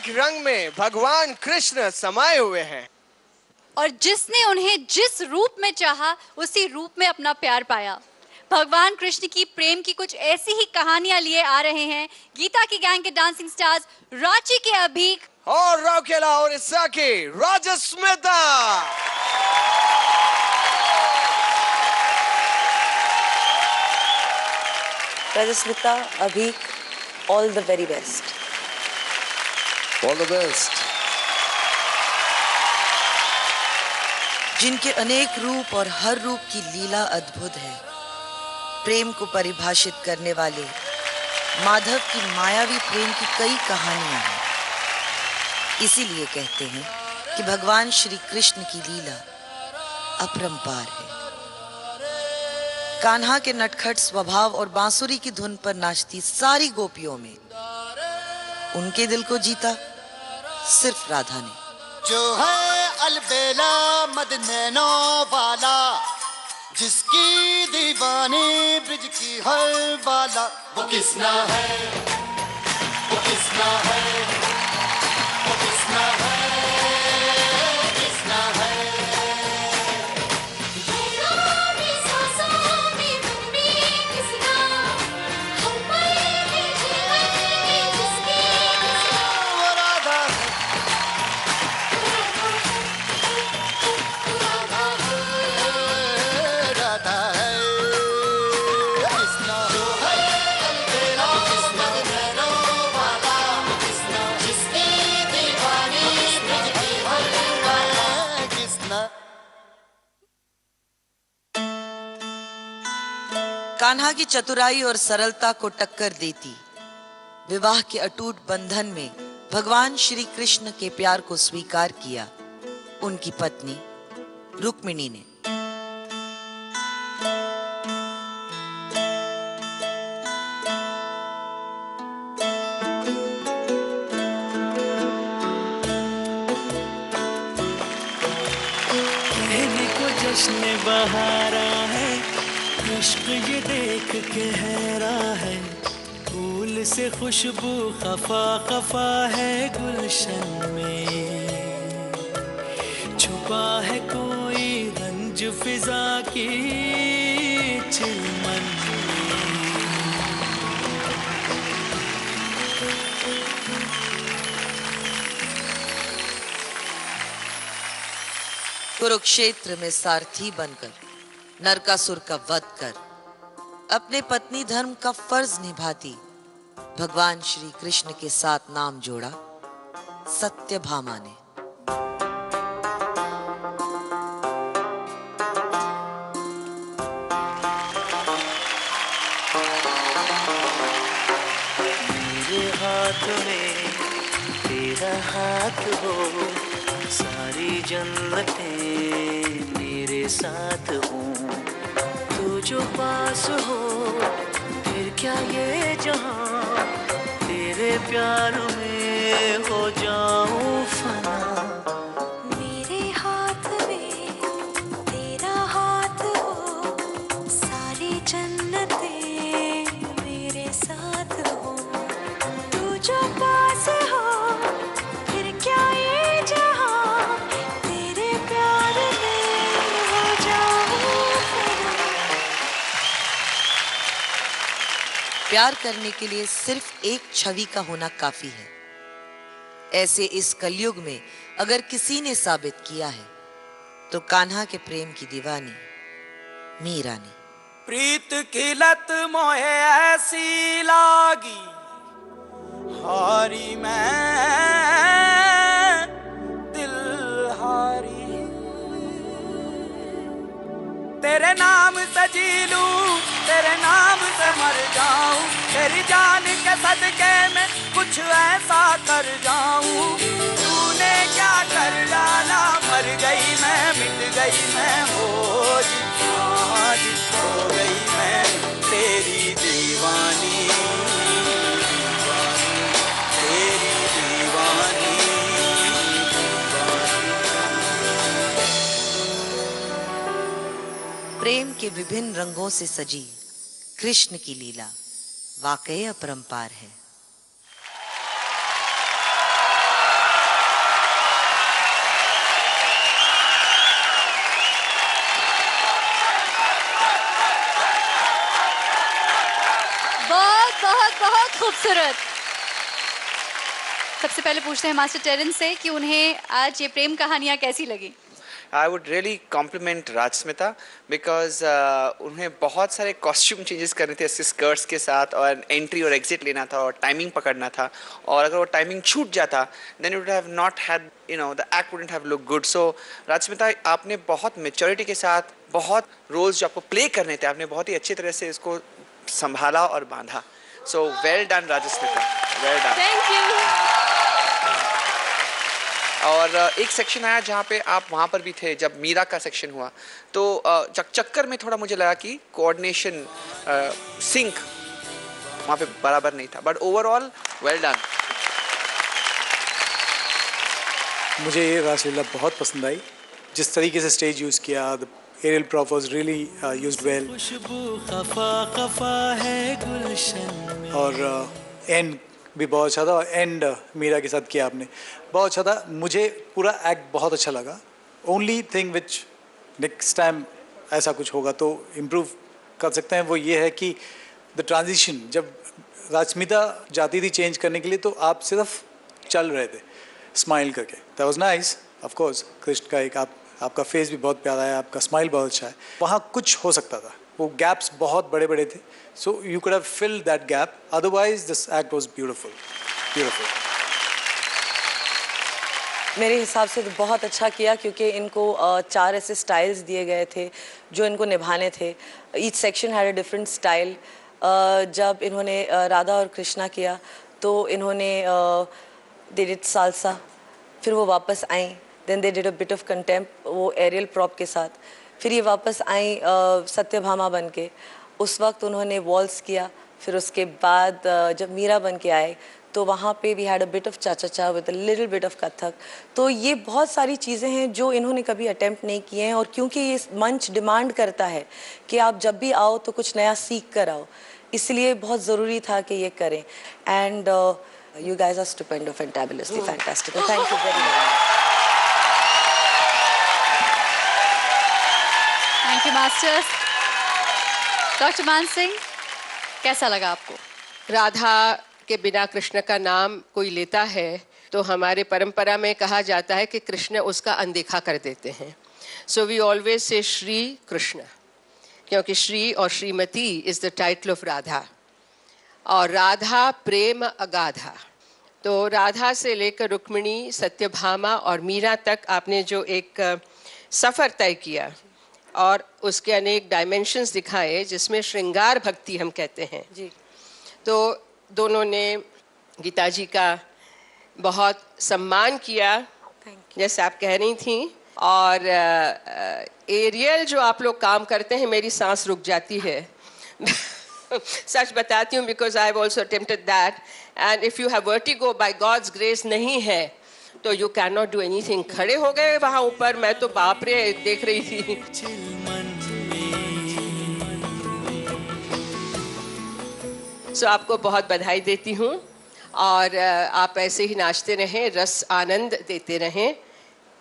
एक रंग में भगवान कृष्ण समाये हुए हैं और जिसने उन्हें जिस रूप में चाहा उसी रूप में अपना प्यार पाया। भगवान कृष्ण की प्रेम की कुछ ऐसी ही कहानियां लिए आ रहे हैं गीता की गैंग के डांसिंग स्टार्स रांची के अभीक और रौकेला उड़ीसा के Rajsmita. Rajsmita, Abhik, all the very best. All the best. जिनके अनेक रूप और हर रूप की लीला अद्भुत है, प्रेम को परिभाषित करने वाले माधव की मायावी प्रेम की कई कहानियां हैं। इसीलिए कहते हैं कि भगवान श्री कृष्ण की लीला अपरंपार है। कान्हा के नटखट स्वभाव और बांसुरी की धुन पर नाचती सारी गोपियों में उनके दिल को जीता सिर्फ राधा ने। जो है अलबेला मद नैनों वाला, जिसकी दीवानी ब्रिज की हर बाला, वो किसना है, वो किसना है, वो किसना है, किसना है। कान्हा की चतुराई और सरलता को टक्कर देती विवाह के अटूट बंधन में भगवान श्री कृष्ण के प्यार को स्वीकार किया उनकी पत्नी रुक्मिणी ने। कहने को जश्न बहारा है, इश्क ये देख के हैरा है, फूल से खुशबू खफा खफा है गुलशन में, छुपा है कोई रंज फिजा की चिलमन में। कुरुक्षेत्र में सारथी बनकर नरकासुर का वध कर अपने पत्नी धर्म का फर्ज निभाती भगवान श्री कृष्ण के साथ नाम जोड़ा सत्यभामा ने। मेरे हाथ में तेरा हाथ हो, सारी जन्नतें मेरे साथ हो, तू जो पास हो फिर क्या ये जहां, तेरे प्यार में हो जाऊं फना। मेरे हाथ में तेरा हाथ हो, सारी जन्नतें मेरे साथ हो, तू जो पास हो फिर क्या ये जहां, तेरे प्यार में हो जाऊं फना। प्यार करने के लिए सिर्फ एक छवि का होना काफी है। ऐसे इस कलयुग में अगर किसी ने साबित किया है तो कान्हा के प्रेम की दीवानी मीरा ने। प्रीत की लत मोहे ऐसी लागी, हारी मैं दिल हारी, तेरे नाम से जी लूं, तेरे नाम से मर जाऊं, तेरी जान के सदके में कुछ ऐसा कर जाऊं, तूने क्या कर डाला, मर गई मैं, मिट गई मैं, हो जी हाँ जी, हो गई मैं तेरी दीवानी, तेरी दीवानी, प्रेम के विभिन्न रंगों से सजी कृष्ण की लीला वाकई अपरंपार है। खूबसूरत। सबसे पहले पूछते हैं मास्टर टेरेंस से कि उन्हें आज ये प्रेम कहानियाँ कैसी लगी। I would really compliment Rajsmita because उन्हें बहुत सारे कॉस्ट्यूम चेंजेस करने थे इसके स्कर्ट्स के साथ, और एंट्री और एग्जिट लेना था और टाइमिंग पकड़ना था, और अगर वो टाइमिंग छूट जाता then it would have not had the act wouldn't have look good. So Rajasmita, आपने बहुत मेच्योरिटी के साथ बहुत रोल्स जो आपको प्ले करने थे आपने बहुत ही अच्छी तरह से इसको संभाला और बांधा। So well done Rajsmita, well done. Thank you. और एक सेक्शन आया जहाँ पे आप वहाँ पर भी थे जब मीरा का सेक्शन हुआ, तो चक्कर में थोड़ा मुझे लगा कि कोऑर्डिनेशन सिंक वहाँ पे बराबर नहीं था, बट ओवरऑल वेल डन। मुझे ये रासलीला बहुत पसंद आई, जिस तरीके से स्टेज यूज़ किया, the aerial prop was really used well, और एंड भी बहुत अच्छा था, और एंड मीरा के साथ किया आपने, बहुत अच्छा था। मुझे पूरा एक्ट बहुत अच्छा लगा। Only thing which next time ऐसा कुछ होगा तो इम्प्रूव कर सकते हैं, वो ये है कि द ट्रांजिशन, जब राजस्मिता जाती थी चेंज करने के लिए तो आप सिर्फ चल रहे थे स्माइल करके, that was nice. Of course Krishna का एक आपका फेस भी बहुत प्यारा है, आपका स्माइल बहुत अच्छा है, वहाँ कुछ हो सकता था, वो गैप्स बहुत बड़े बड़े थे, so you could have filled that gap, otherwise this act was beautiful, beautiful. मेरे हिसाब से तो बहुत अच्छा किया, क्योंकि इनको 4 ऐसे स्टाइल्स दिए गए थे जो इनको निभाने थे। Each section had a different style. जब इन्होंने राधा और कृष्णा किया तो इन्होंने दे डिड सालसा, फिर वो वापस आई, then they did a bit of contemp वो एरियल प्रॉप के साथ, फिर ये वापस आई सत्यभामा बन के, उस वक्त उन्होंने वॉल्स किया, फिर उसके बाद जब मीरा बन के आए तो वहाँ पे we had a bit of cha with a little bit of Kathak. तो ये बहुत सारी चीज़ें हैं जो इन्होंने कभी अटेम्प्ट नहीं किए हैं, और क्योंकि ये मंच डिमांड करता है कि आप जब भी आओ तो कुछ नया सीख कर आओ, इसलिए बहुत ज़रूरी था कि ये करें। And you guys are stupendo, fantabulously fantastic, thank you very much. Thank you masters. Doctor Maan Singh, कैसा लगा आपको? राधा के बिना कृष्ण का नाम कोई लेता है तो हमारे परंपरा में कहा जाता है कि कृष्ण उसका अनदेखा कर देते हैं। So we always say Shri Krishna, क्योंकि श्री और Shrimati is the title of Radha, और राधा प्रेम अगाधा। तो राधा से लेकर रुक्मिणी, सत्यभामा और मीरा तक आपने जो एक सफ़र तय किया और उसके अनेक डायमेंशंस दिखाए, जिसमें श्रृंगार भक्ति हम कहते हैं जी। तो दोनों ने गीता जी का बहुत सम्मान किया, जैसे आप कह रही थी, और एरियल जो आप लोग काम करते हैं, मेरी सांस रुक जाती है सच बताती हूँ, because I have also attempted that, and if you have vertigo, by God's grace नहीं है तो you can not do anything. खड़े हो गए वहाँ ऊपर, मैं तो बाप रे देख रही थी। सो आपको बहुत बधाई देती हूँ, और आप ऐसे ही नाचते रहें, रस आनंद देते रहें,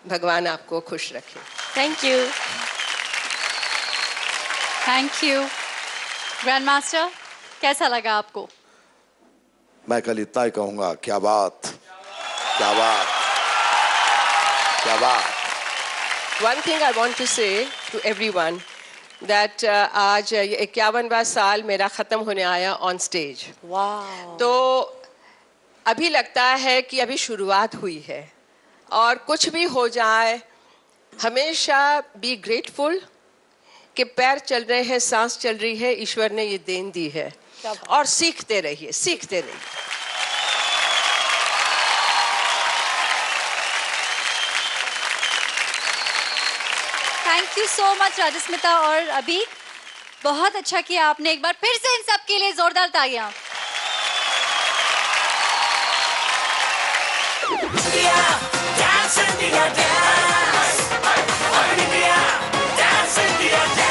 भगवान आपको खुश रखे। Thank you. Thank you. Grand master, कैसा लगा आपको? मैं कल इतना ही कहूँगा, क्या बात, क्या बात, क्या बात। One thing I want to say to everyone that आज 51वां साल मेरा ख़त्म होने आया ऑन स्टेज। वाह। तो अभी लगता है कि अभी शुरुआत हुई है, और कुछ भी हो जाए हमेशा बी ग्रेटफुल कि पैर चल रहे हैं, सांस चल रही है, ईश्वर ने ये देन दी है, और सीखते रहिए, सीखते रहिए। Thank you so much Rajsmita और अभी, बहुत अच्छा किया आपने। एक बार फिर से इन सब के लिए जोरदार तालियां। Dance, India, dance. India, dance, India, dance.